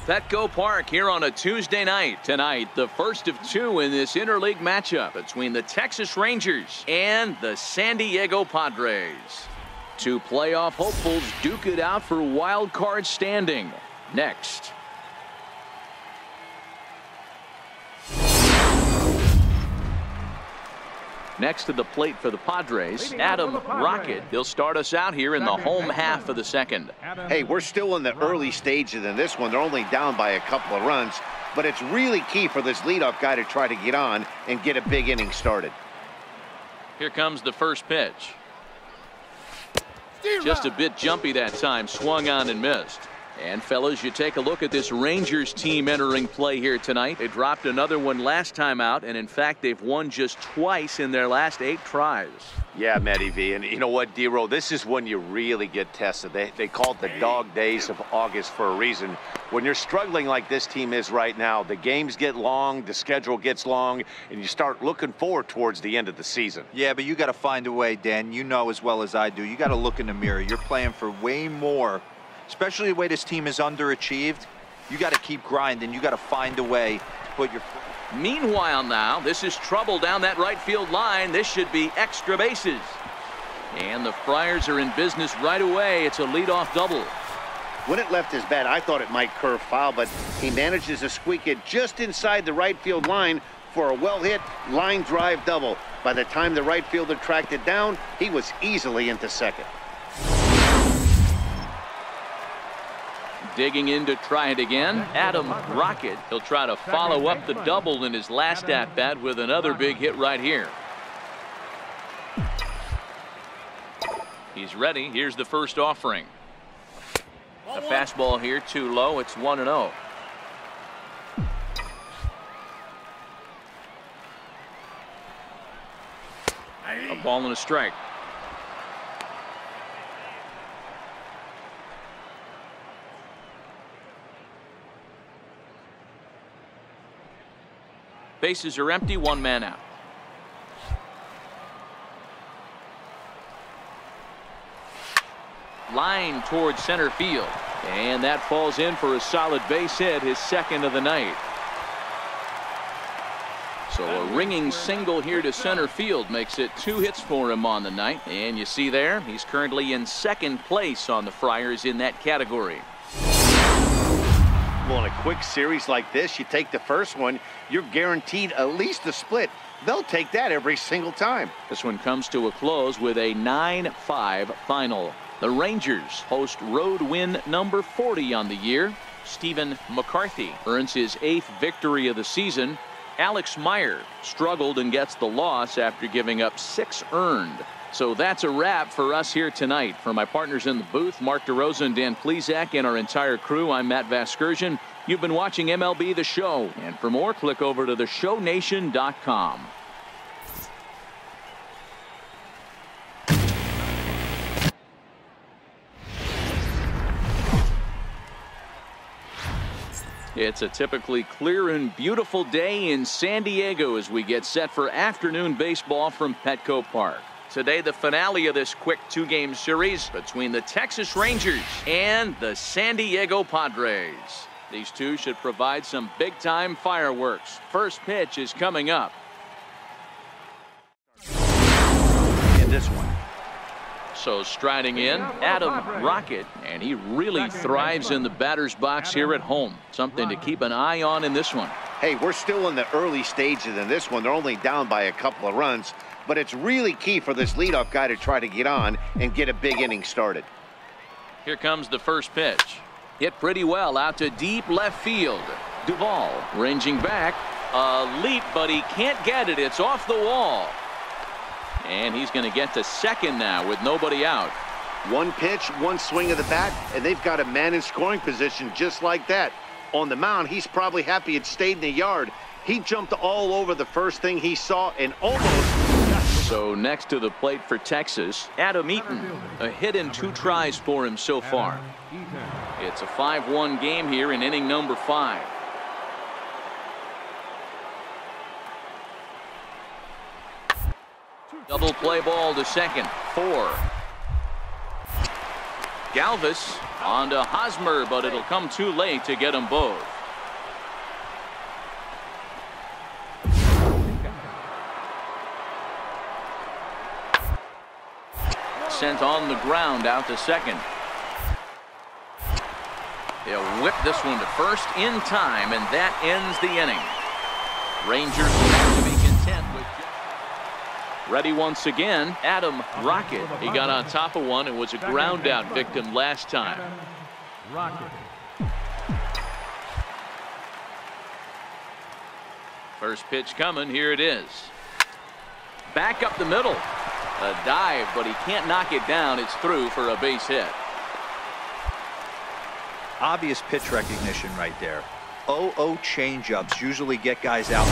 Petco Park here on a Tuesday night. Tonight, the first of two in this interleague matchup between the Texas Rangers and the San Diego Padres. Two playoff hopefuls duke it out for wild card standing. Next. Next to the plate for the Padres, Adam Rocket. He'll start us out here in the home half of the second. Hey, we're still in the early stages in this one. They're only down by a couple of runs, but it's really key for this leadoff guy to try to get on and get a big inning started. Here comes the first pitch. Just a bit jumpy that time, swung on and missed. And fellas, you take a look at this Rangers team entering play here tonight. They dropped another one last time out, and in fact, they've won just twice in their last 8 tries. Yeah, Matty V, and you know what, D-Row, this is when you really get tested. They call it the dog days of August for a reason. When you're struggling like this team is right now, the games get long, the schedule gets long, and you start looking forward towards the end of the season. Yeah, but you got to find a way, Dan. You know as well as I do. You got to look in the mirror. You're playing for way more. Especially the way this team is underachieved, you got to keep grinding. You got to find a way to put your. Meanwhile now, this is trouble down that right field line. This should be extra bases. And the Friars are in business right away. It's a leadoff double. When it left his bat, I thought it might curve foul, but he manages to squeak it just inside the right field line for a well-hit line drive double. By the time the right fielder tracked it down, he was easily into second. Digging in to try it again, Adam Rocket. He'll try to follow up the double in his last at-bat with another big hit right here. He's ready. Here's the first offering. A fastball here, too low. It's 1-0. A ball and a strike. Bases are empty, 1 man out. Line towards center field. And that falls in for a solid base hit, his second of the night. So a ringing single here to center field makes it 2 hits for him on the night. And you see there, he's currently in second place on the Friars in that category. Well, in a quick series like this, you take the first one, you're guaranteed at least a split. They'll take that every single time. This one comes to a close with a 9-5 final. The Rangers host road win number 40 on the year. Stephen McCarthy earns his 8th victory of the season. Alex Meyer struggled and gets the loss after giving up 6 earned. So that's a wrap for us here tonight. For my partners in the booth, Mark DeRosa and Dan Plesac, and our entire crew, I'm Matt Vasgersian. You've been watching MLB The Show. And for more, click over to theshownation.com. It's a typically clear and beautiful day in San Diego as we get set for afternoon baseball from Petco Park. Today, the finale of this quick 2-game series between the Texas Rangers and the San Diego Padres. These two should provide some big-time fireworks. First pitch is coming up. In this one. So striding in, Adam Rocket, and he really thrives in the batter's box here at home. Something to keep an eye on in this one. Hey, we're still in the early stages in this one. They're only down by a couple of runs, but it's really key for this leadoff guy to try to get on and get a big inning started. Here comes the first pitch. Hit pretty well out to deep left field. Duvall ranging back. A leap, but he can't get it. It's off the wall. And he's going to get to second now with nobody out. One pitch, one swing of the bat, and they've got a man in scoring position just like that. On the mound, he's probably happy it stayed in the yard. He jumped all over the first thing he saw and almost. So next to the plate for Texas, Adam Eaton. A hit in 2 tries for him so far. It's a 5-1 game here in inning number 5. Double play ball to second. 4. Galvis on to Hosmer, but it'll come too late to get them both. Sent on the ground out to second. He'll whip this one to first in time, and that ends the inning. Rangers will have to be content with. Ready once again, Adam Rocket. He got on top of one and was a ground out victim last time. Rocket. First pitch coming. Here it is. Back up the middle. A dive, but he can't knock it down. It's through for a base hit. Obvious pitch recognition right there. 0-0 changeups usually get guys out.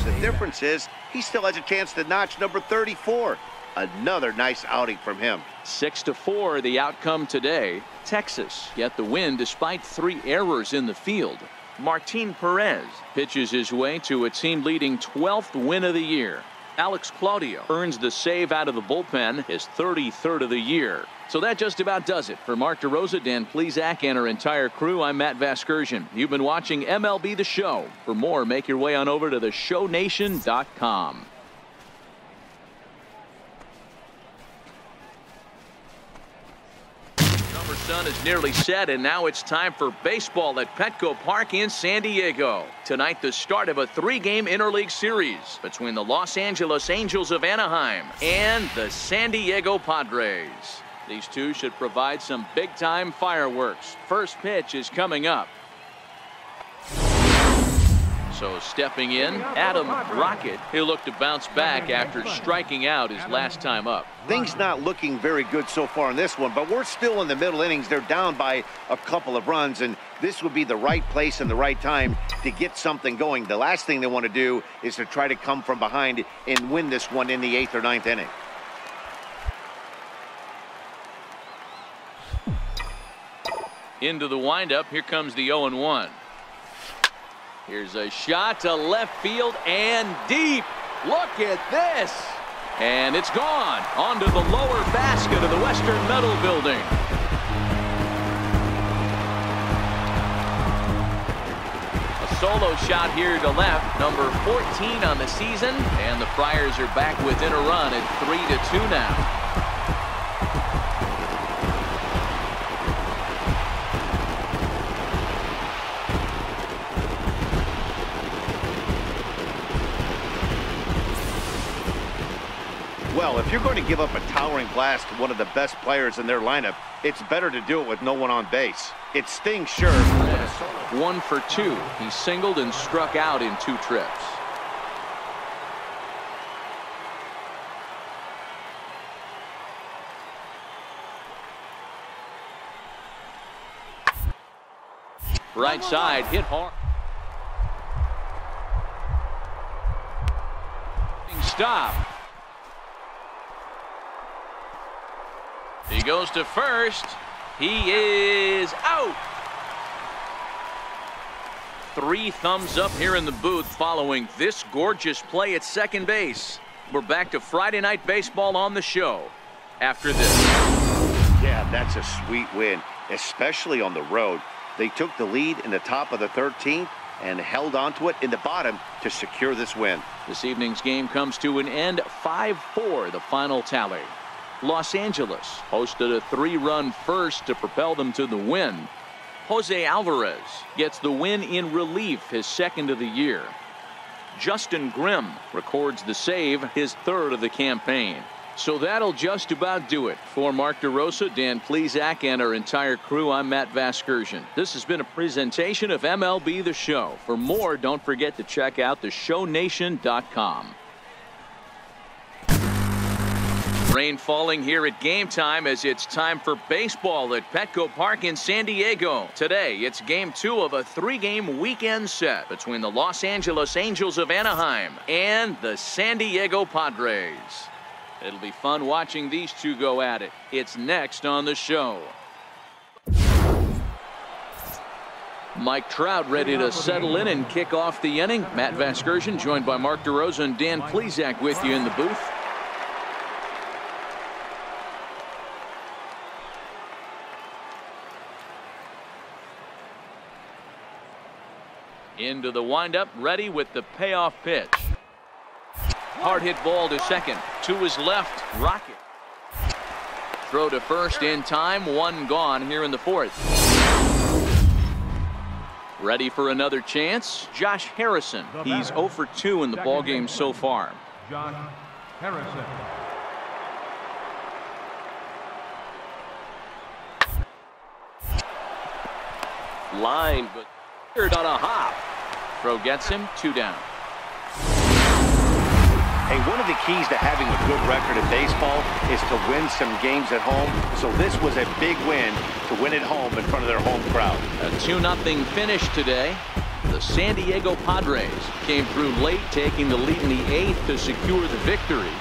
The difference is he still has a chance to notch number 34. Another nice outing from him. 6-4 the outcome today. Texas get the win despite 3 errors in the field. Martin Perez pitches his way to a team-leading 12th win of the year. Alex Claudio earns the save out of the bullpen, his 33rd of the year. So that just about does it. For Mark DeRosa, Dan Plesac, and our entire crew, I'm Matt Vasgersian. You've been watching MLB The Show. For more, make your way on over to theshownation.com. Summer sun is nearly set, and now it's time for baseball at Petco Park in San Diego. Tonight, the start of a 3-game interleague series between the Los Angeles Angels of Anaheim and the San Diego Padres. These two should provide some big-time fireworks. First pitch is coming up. So stepping in, Adam Rocket. He'll look to bounce back after striking out his last time up. Things not looking very good so far in this one, but we're still in the middle innings. They're down by a couple of runs, and this would be the right place and the right time to get something going. The last thing they want to do is to try to come from behind and win this one in the 8th or 9th inning. Into the windup. Here comes the 0-1. Here's a shot to left field and deep. Look at this. And it's gone onto the lower basket of the Western Metal Building. A solo shot here to left, number 14 on the season, and the Friars are back within a run at 3-2 now. Well, if you're going to give up a towering blast to one of the best players in their lineup, it's better to do it with no one on base. It stings, sure. 1 for 2. He singled and struck out in 2 trips. Right side, hit hard. Stop. He goes to first. He is out. 3 thumbs up here in the booth following this gorgeous play at second base. We're back to Friday Night Baseball on the show after this. Yeah, that's a sweet win, especially on the road. They took the lead in the top of the 13th and held onto it in the bottom to secure this win. This evening's game comes to an end, 5-4 the final tally. Los Angeles hosted a 3-run first to propel them to the win. Jose Alvarez gets the win in relief, his 2nd of the year. Justin Grimm records the save, his 3rd of the campaign. So that'll just about do it. For Mark DeRosa, Dan Plesac, and our entire crew, I'm Matt Vasgersian. This has been a presentation of MLB The Show. For more, don't forget to check out theshownation.com. Rain falling here at game time as it's time for baseball at Petco Park in San Diego. Today, it's game 2 of a 3-game weekend set between the Los Angeles Angels of Anaheim and the San Diego Padres. It'll be fun watching these two go at it. It's next on the show. Mike Trout ready to settle in and kick off the inning. Matt Vasgersian joined by Mark DeRosa and Dan Plesac with you in the booth. Into the windup, ready with the payoff pitch. Hard hit ball to second. To his left, Rocket. Throw to first in time, one gone here in the fourth. Ready for another chance, Josh Harrison. He's 0 for 2 in the ballgame so far. Josh Harrison. Line, but cleared on a hop. Throw gets him, 2 down. Hey, one of the keys to having a good record in baseball is to win some games at home. So this was a big win to win at home in front of their home crowd. A 2-0 finish today. The San Diego Padres came through late, taking the lead in the 8th to secure the victory.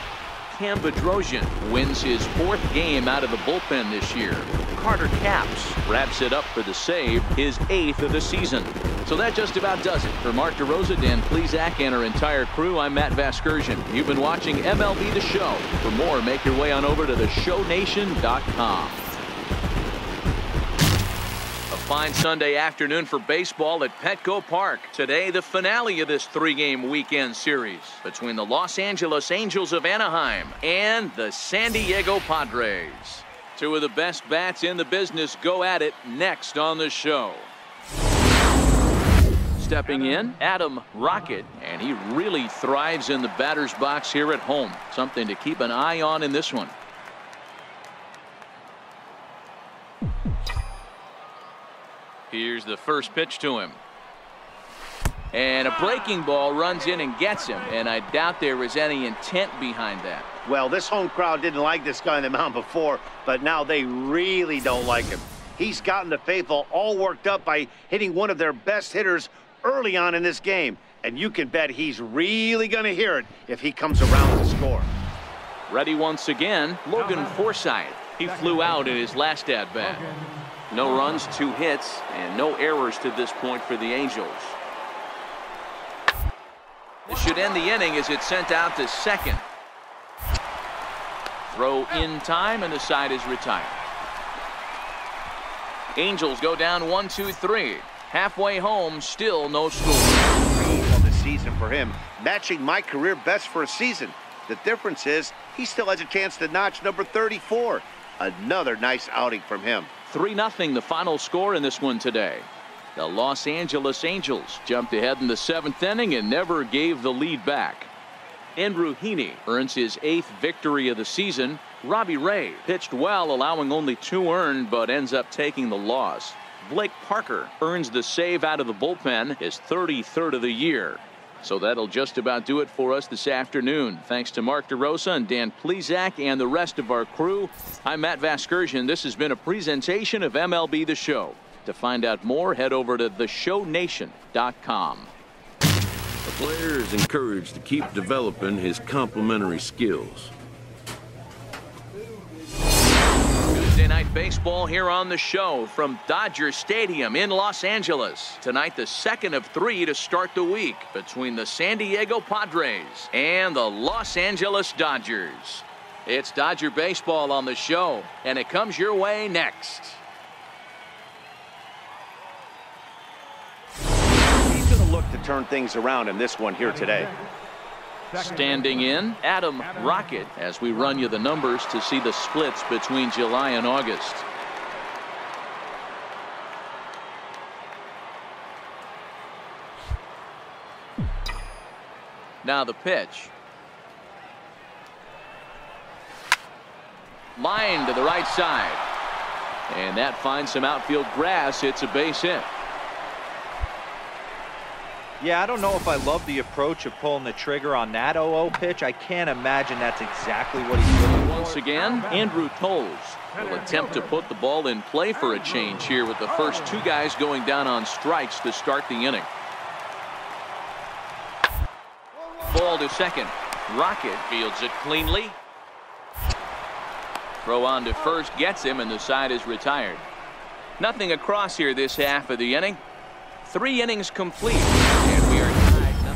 Cam Bedrosian wins his 4th game out of the bullpen this year. Carter Capps wraps it up for the save, his 8th of the season. So that just about does it. For Mark DeRosa, Dan Plesac, and our entire crew, I'm Matt Vasgersian. You've been watching MLB The Show. For more, make your way on over to theshownation.com. A fine Sunday afternoon for baseball at Petco Park. Today, the finale of this 3-game weekend series between the Los Angeles Angels of Anaheim and the San Diego Padres. 2 of the best bats in the business go at it next on the show. Stepping in, Adam Rocket, and he really thrives in the batter's box here at home. Something to keep an eye on in this one. Here's the first pitch to him. And a breaking ball runs in and gets him, and I doubt there was any intent behind that. Well, this home crowd didn't like this guy on the mound before, but now they really don't like him. He's gotten the faithful all worked up by hitting one of their best hitters early on in this game, and you can bet he's really going to hear it if he comes around to score. Ready once again, Logan Forsythe. He flew out in his last at-bat. No runs, 2 hits, and no errors to this point for the Angels. This should end the inning as it's sent out to second. Throw in time, and the side is retired. Angels go down 1-2-3. Halfway home, still no score. Of the season for him, matching my career best for a season. The difference is he still has a chance to notch number 34. Another nice outing from him. 3-0 the final score in this one today. The Los Angeles Angels jumped ahead in the 7th inning and never gave the lead back. Andrew Heaney earns his 8th victory of the season. Robbie Ray pitched well, allowing only 2 earned, but ends up taking the loss. Blake Parker earns the save out of the bullpen, his 33rd of the year. So that'll just about do it for us this afternoon. Thanks to Mark DeRosa and Dan Plesac and the rest of our crew. I'm Matt Vasgersian. This has been a presentation of MLB The Show. To find out more, head over to theshownation.com. The player is encouraged to keep developing his complementary skills. Tuesday night baseball here on the show from Dodger Stadium in Los Angeles. Tonight, the 2nd of 3 to start the week between the San Diego Padres and the Los Angeles Dodgers. It's Dodger baseball on the show, and it comes your way next. He's going to look to turn things around in this one here today. Standing in, Adam Rocket, as we run you the numbers to see the splits between July and August. Now the pitch. Line to the right side. And that finds some outfield grass. It's a base hit. Yeah, I don't know if I love the approach of pulling the trigger on that 0-0 pitch. I can't imagine that's exactly what he's doing. Once again, Andrew Toles will attempt to put the ball in play for a change here with the first 2 guys going down on strikes to start the inning. Ball to second. Rocket fields it cleanly. Throw on to first gets him, and the side is retired. Nothing across here this half of the inning. 3 innings complete, and we are tied 0.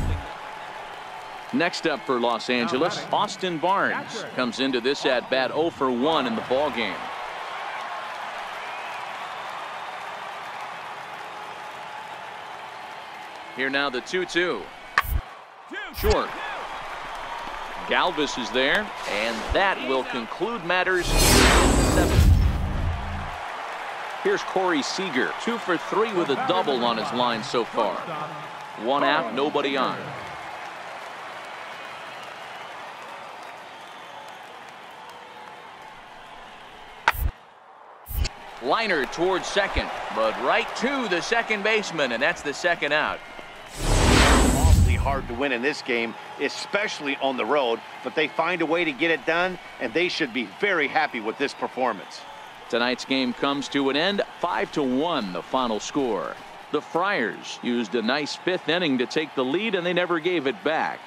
Next up for Los Angeles, Austin Barnes comes into this at-bat 0 for 1 in the ballgame. Here now the 2-2. Short. Galvis is there, and that will conclude matters here in the 7th. Here's Corey Seager, 2 for 3 with a double on his line so far. 1 out, nobody on. Liner towards second, but right to the second baseman, and that's the 2nd out. Awfully hard to win in this game, especially on the road, but they find a way to get it done, and they should be very happy with this performance. Tonight's game comes to an end, 5-1 the final score. The Friars used a nice 5th inning to take the lead, and they never gave it back.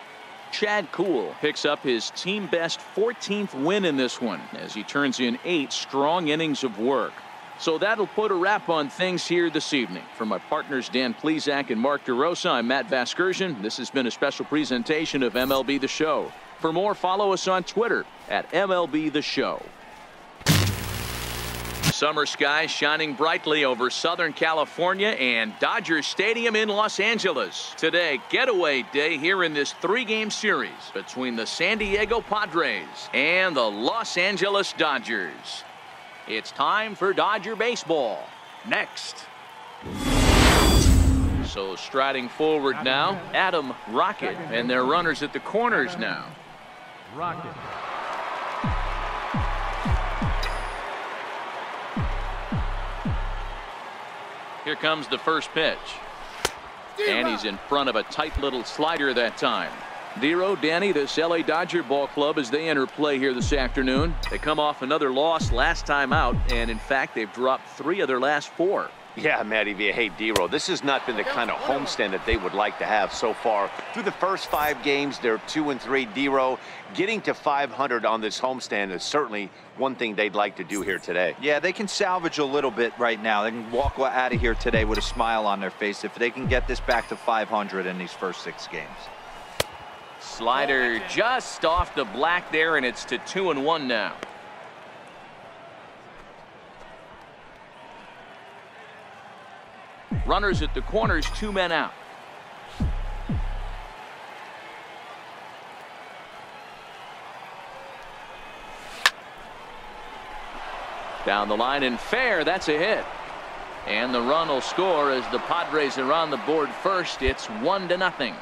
Chad Kuhl picks up his team best 14th win in this one as he turns in 8 strong innings of work. So that'll put a wrap on things here this evening. For my partners Dan Plesac and Mark DeRosa, I'm Matt Vasgersian. This has been a special presentation of MLB The Show. For more, follow us on Twitter at MLB The Show. Summer skies shining brightly over Southern California and Dodger Stadium in Los Angeles. Today, getaway day here in this 3-game series between the San Diego Padres and the Los Angeles Dodgers. It's time for Dodger baseball. Next. So striding forward now, Adam Rocket, and their runners at the corners now. Rocket. Here comes the first pitch. And he's in front of a tight little slider that time. Dero, Danny, this LA Dodger ball club as they enter play here this afternoon. They come off another loss last time out, and in fact, they've dropped 3 of their last 4. Yeah, Matty V. Hey, Dero, this has not been the kind of homestand that they would like to have so far. Through the first 5 games, they're 2-3. Dero, getting to 500 on this homestand is certainly one thing they'd like to do here today. Yeah, they can salvage a little bit right now. They can walk out of here today with a smile on their face if they can get this back to 500 in these first 6 games. Slider just off the black there, and it's to 2-1 now. Runners at the corners, 2 men out. Down the line and fair, that's a hit. And the run will score as the Padres are on the board first. It's 1-0.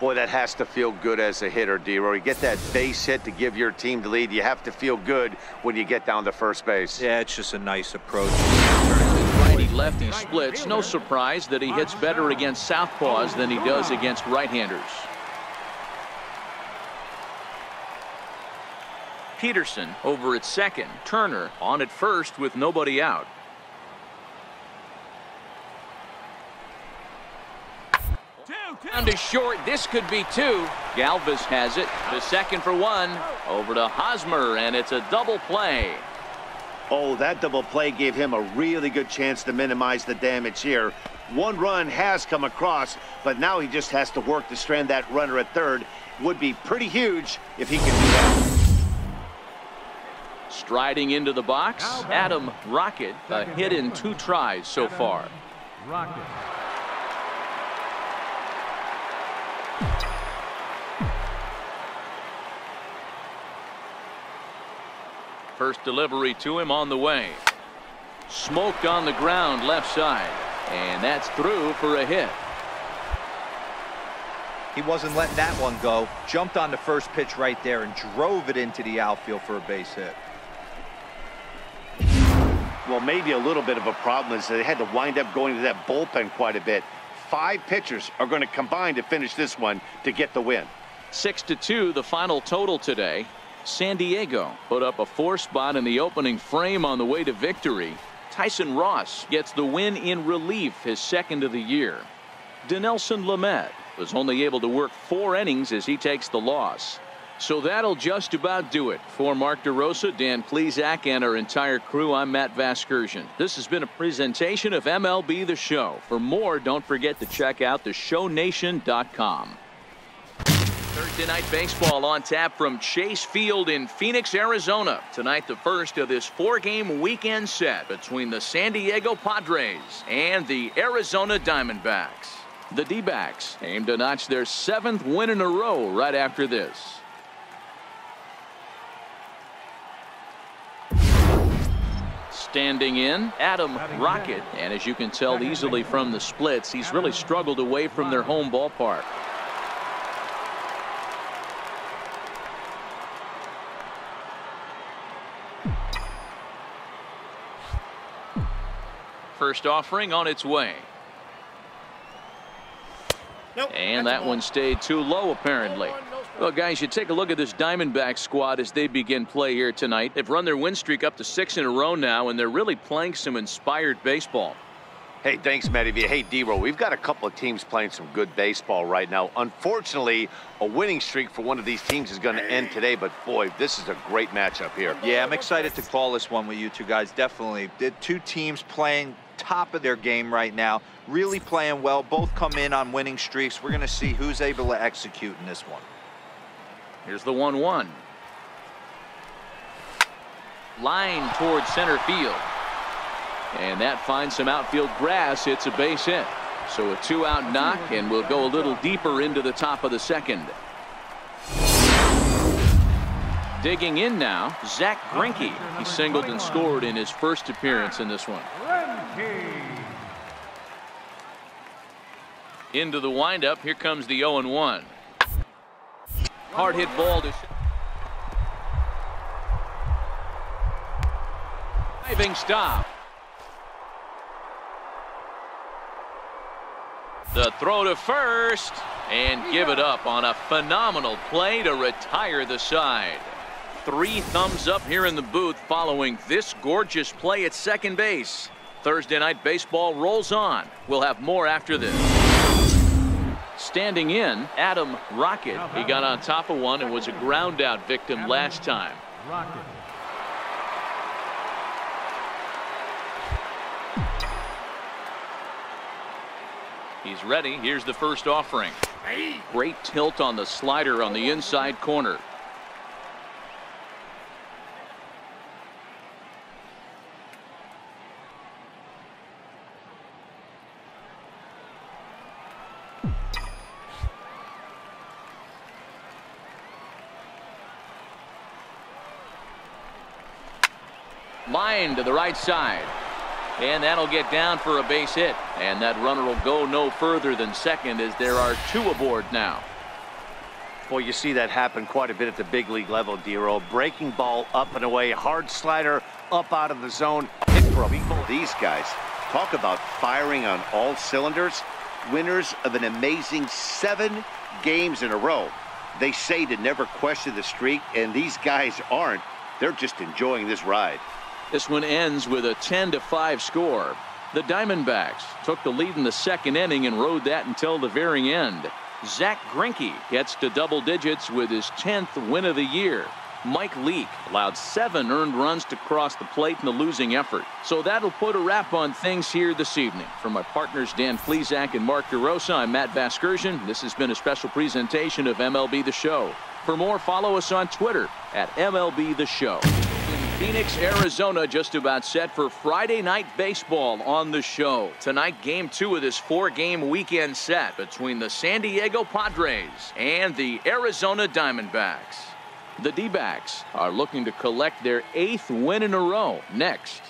Boy, that has to feel good as a hitter, Dero. You get that base hit to give your team the lead. You have to feel good when you get down to first base. Yeah, it's just a nice approach. Righty-lefty splits. No surprise that he hits better against southpaws than he does against right-handers. Peterson over at second. Turner on at first with nobody out. Down to short. This could be 2. Galvis has it. The second for 1. Over to Hosmer, and it's a double play. Oh, that double play gave him a really good chance to minimize the damage here. 1 run has come across, but now he just has to work to strand that runner at third. Would be pretty huge if he can do that. Striding into the box, Adam Rocket, a hit in 2 tries so far. Rocket. First delivery to him on the way. Smoked on the ground left side, and that's through for a hit. He wasn't letting that one go. Jumped on the first pitch right there and drove it into the outfield for a base hit. Well, maybe a little bit of a problem is they had to wind up going to that bullpen quite a bit. 5 pitchers are going to combine to finish this one to get the win. 6-2 the final total today. San Diego put up a 4 spot in the opening frame on the way to victory. Tyson Ross gets the win in relief, his 2nd of the year. Dinelson Lamet was only able to work 4 innings as he takes the loss. So that'll just about do it. For Mark DeRosa, Dan Plesac, and our entire crew, I'm Matt Vasgersian. This has been a presentation of MLB The Show. For more, don't forget to check out theshownation.com. Thursday night baseball on tap from Chase Field in Phoenix, Arizona. Tonight, the first of this 4-game weekend set between the San Diego Padres and the Arizona Diamondbacks. The D-backs aim to notch their 7th win in a row right after this. Standing in, Adam Rocket. And as you can tell easily from the splits, he's really struggled away from their home ballpark. First offering on its way. And that one stayed too low, apparently. Well, guys, you take a look at this Diamondback squad as they begin play here tonight. They've run their win streak up to 6 in a row now, and they're really playing some inspired baseball. Hey, thanks, Matty V. Hey, D-Row, we've got a couple of teams playing some good baseball right now. Unfortunately, a winning streak for one of these teams is going to end today, but boy, this is a great matchup here. Yeah, I'm excited to call this one with you two guys, definitely. The two teams playing top of their game right now, really playing well. Both come in on winning streaks. We're going to see who's able to execute in this one. Here's the 1-1. Line towards center field. And that finds some outfield grass. It's a base hit. So a 2-out knock, and we'll go a little deeper into the top of the second. Digging in now, Zach Greinke. He singled and scored in his first appearance in this one. Into the windup. Here comes the 0-1. Hard hit ball to diving stop. The throw to first and give it up on a phenomenal play to retire the side. 3 thumbs up here in the booth following this gorgeous play at second base. Thursday Night Baseball rolls on. We'll have more after this. Standing in, Adam Rocket. He got on top of one and was a ground out victim last time. Rocket. He's ready. Here's the first offering. Great tilt on the slider on the inside corner. Line to the right side. And that'll get down for a base hit. And that runner will go no further than second as there are 2 aboard now. Boy, you see that happen quite a bit at the big league level, D-Row. Breaking ball up and away, hard slider up out of the zone. Hit for a ball. These guys, talk about firing on all cylinders. Winners of an amazing 7 games in a row. They say to never question the streak, and these guys aren't. They're just enjoying this ride. This one ends with a 10-5 score. The Diamondbacks took the lead in the second inning and rode that until the very end. Zach Greinke gets to double digits with his 10th win of the year. Mike Leake allowed 7 earned runs to cross the plate in the losing effort. So that'll put a wrap on things here this evening. For my partners Dan Flezak and Mark DeRosa, I'm Matt Vasgersian. This has been a special presentation of MLB The Show. For more, follow us on Twitter at MLB The Show. Phoenix, Arizona, just about set for Friday Night Baseball on the show. Tonight, game 2 of this 4-game weekend set between the San Diego Padres and the Arizona Diamondbacks. The D-backs are looking to collect their 8th win in a row next.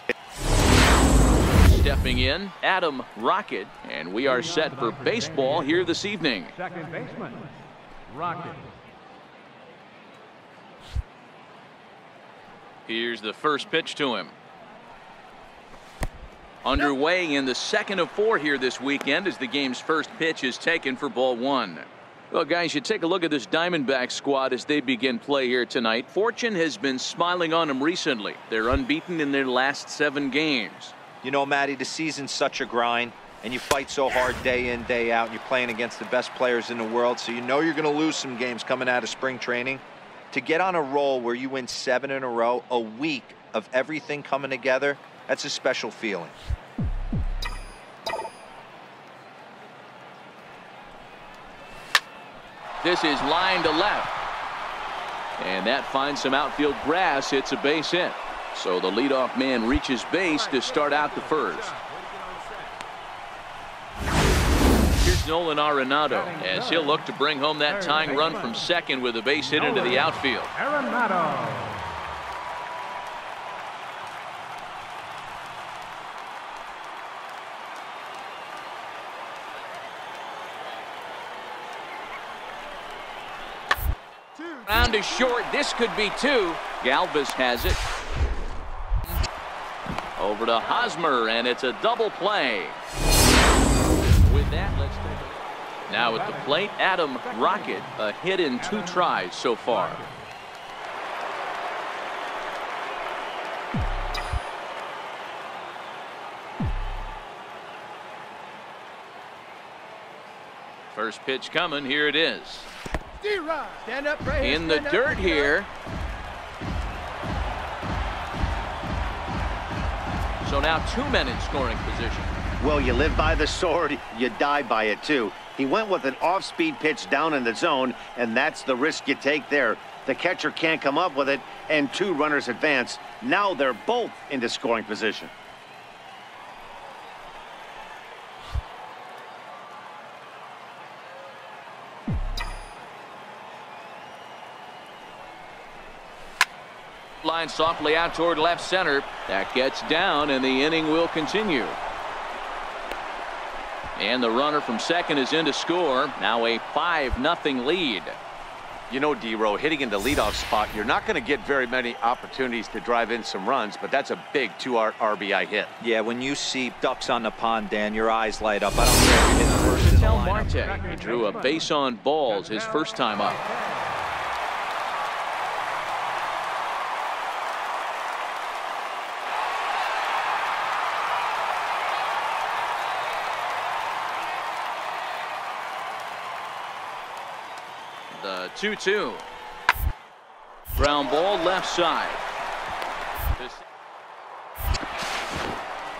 Stepping in, Adam Rocket, and we are set for baseball here this evening. Second baseman, Rocket. Here's the first pitch to him. Underway in the second of 4 here this weekend as the game's first pitch is taken for ball 1. Well, guys, you take a look at this Diamondback squad as they begin play here tonight. Fortune has been smiling on them recently. They're unbeaten in their last 7 games. You know, Matty, the season's such a grind, and you fight so hard day in, day out, and you're playing against the best players in the world, so you know you're going to lose some games coming out of spring training. To get on a roll where you win 7 in a row, a week of everything coming together, that's a special feeling. This is line to left. And that finds some outfield grass. It's a base hit. So the leadoff man reaches base to start out the first. Here's Nolan Arenado as he'll look to bring home that tying run from second with a base hit into the outfield. Arenado. Round is short. This could be two. Galvis has it. Over to Hosmer, and it's a double play. With that, let's take a look. Now at the plate, Adam Rocket, a hit in 2 tries so far. First pitch coming. Here it is. Stand up right In the dirt here. So now 2 men in scoring position. Well, you live by the sword, you die by it too. He went with an off-speed pitch down in the zone, and that's the risk you take there. The catcher can't come up with it, and 2 runners advance. Now they're both into scoring position. Line softly out toward left center. That gets down, and the inning will continue. And the runner from second is in to score. Now a 5-0 lead. You know, D-Row, hitting in the leadoff spot, you're not going to get very many opportunities to drive in some runs, but that's a big 2 RBI hit. Yeah, when you see ducks on the pond, Dan, your eyes light up. I don't care if you hit the first in the Tell lineup. Marte, he drew a base on balls his first time up. The 2-2. Ground ball left side.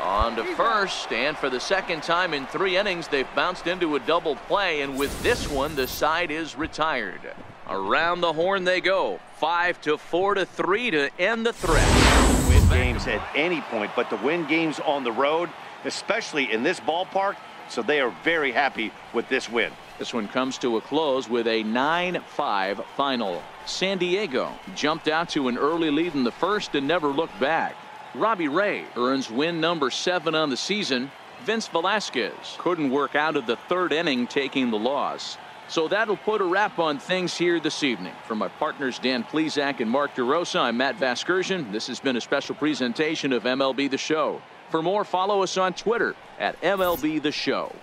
On to first, and for the second time in 3 innings, they've bounced into a double play, and with this one, the side is retired. Around the horn they go. 5-4-3 to end the threat. Win games at any point, but to win games on the road, especially in this ballpark, so they are very happy with this win. This one comes to a close with a 9-5 final. San Diego jumped out to an early lead in the first and never looked back. Robbie Ray earns win number 7 on the season. Vince Velasquez couldn't work out of the 3rd inning, taking the loss. So that'll put a wrap on things here this evening. For my partners Dan Plesac and Mark DeRosa, I'm Matt Vasgersian. This has been a special presentation of MLB The Show. For more, follow us on Twitter at MLB The Show.